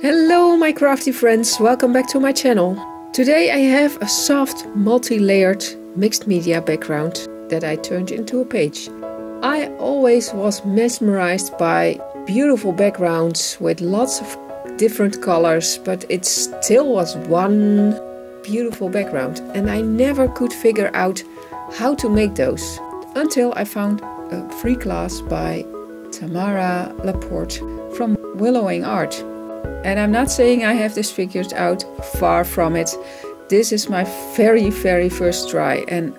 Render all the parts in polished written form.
Hello my crafty friends, welcome back to my channel. Today I have a soft multi-layered mixed media background that I turned into a page. I always was mesmerized by beautiful backgrounds with lots of different colors, but it still was one beautiful background and I never could figure out how to make those until I found a free class by Tamara Laporte from Willowing Art. And I'm not saying I have this figured out, far from it. This is my very first try, and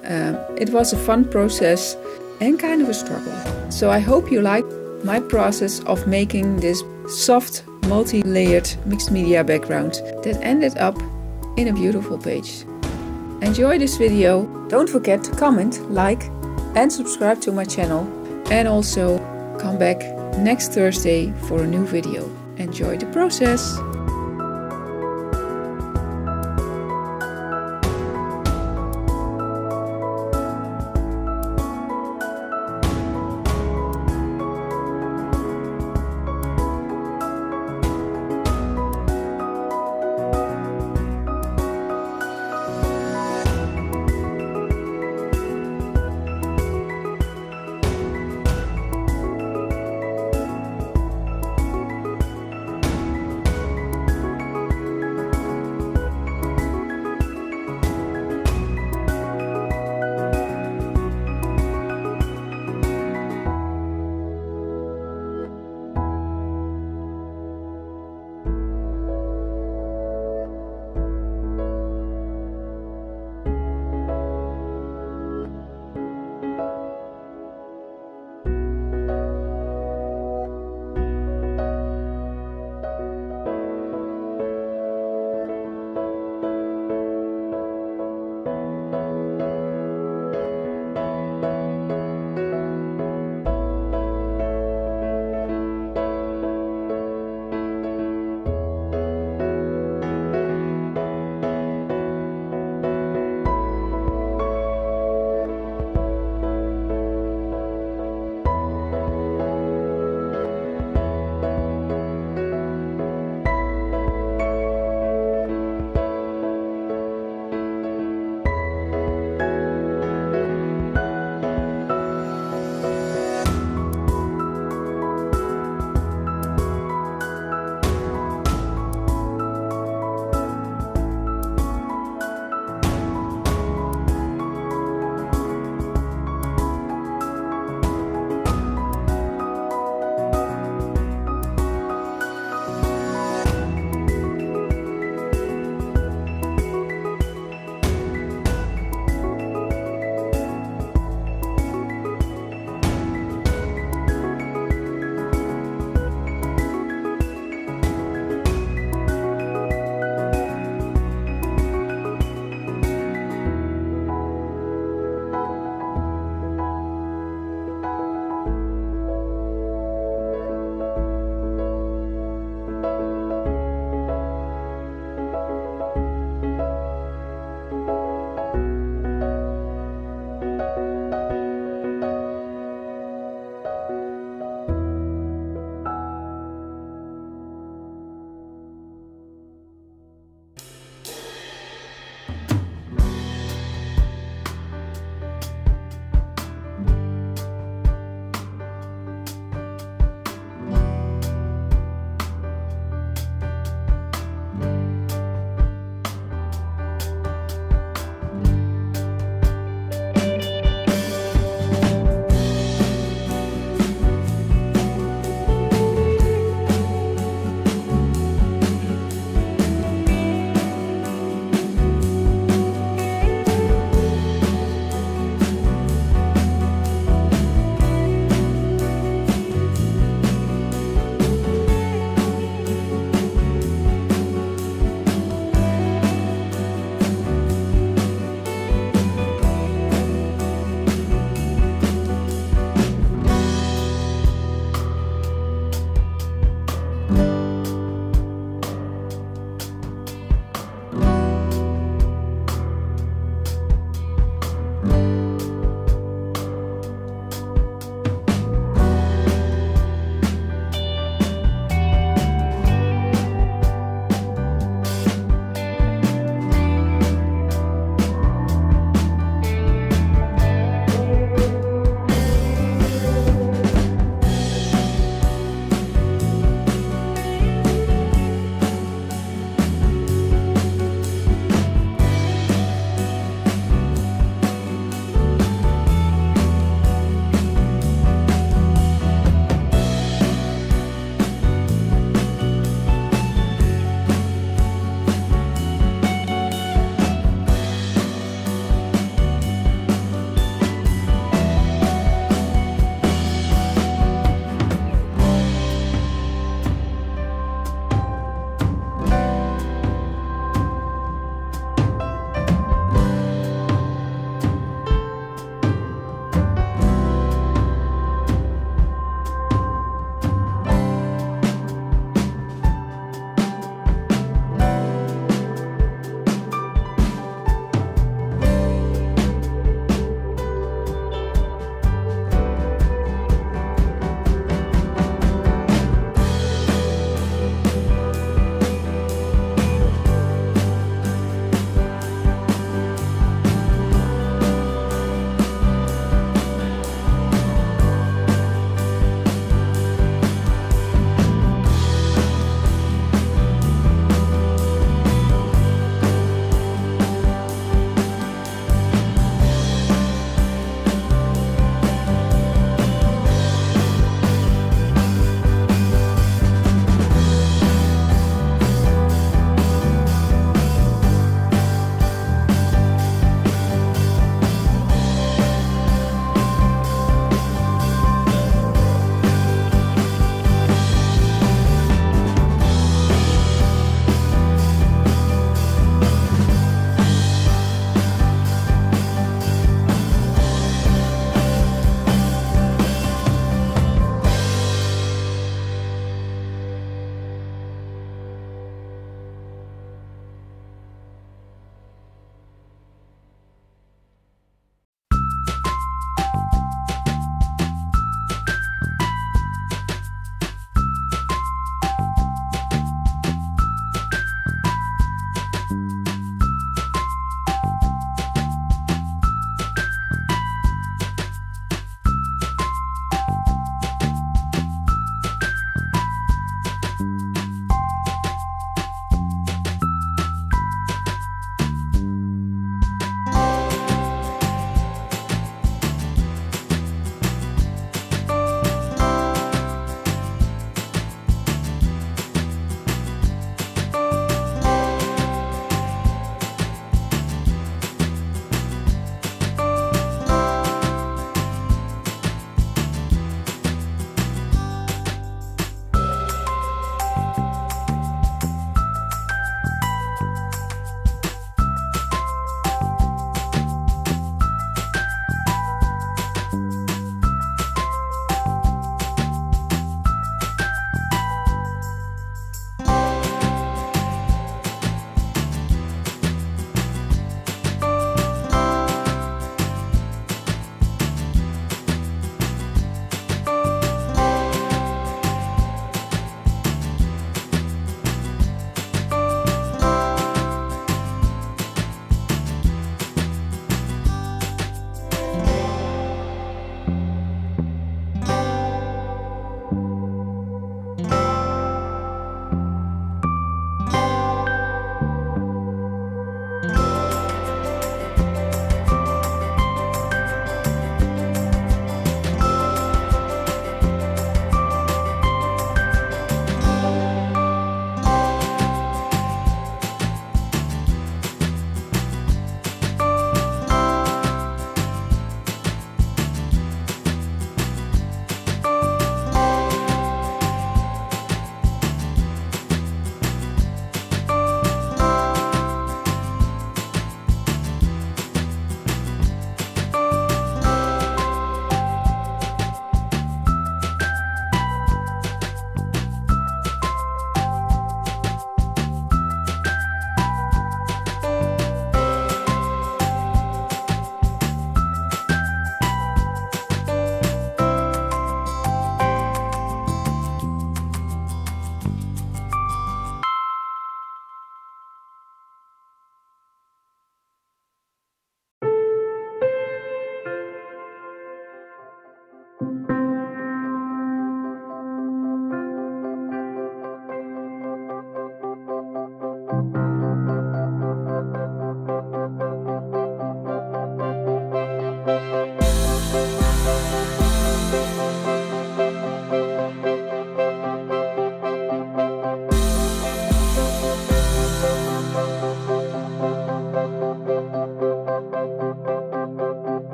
it was a fun process and kind of a struggle. So I hope you like my process of making this soft multi-layered mixed media background that ended up in a beautiful page. Enjoy this video. Don't forget to comment, like and subscribe to my channel, and also come back next Thursday for a new video. Enjoy the process!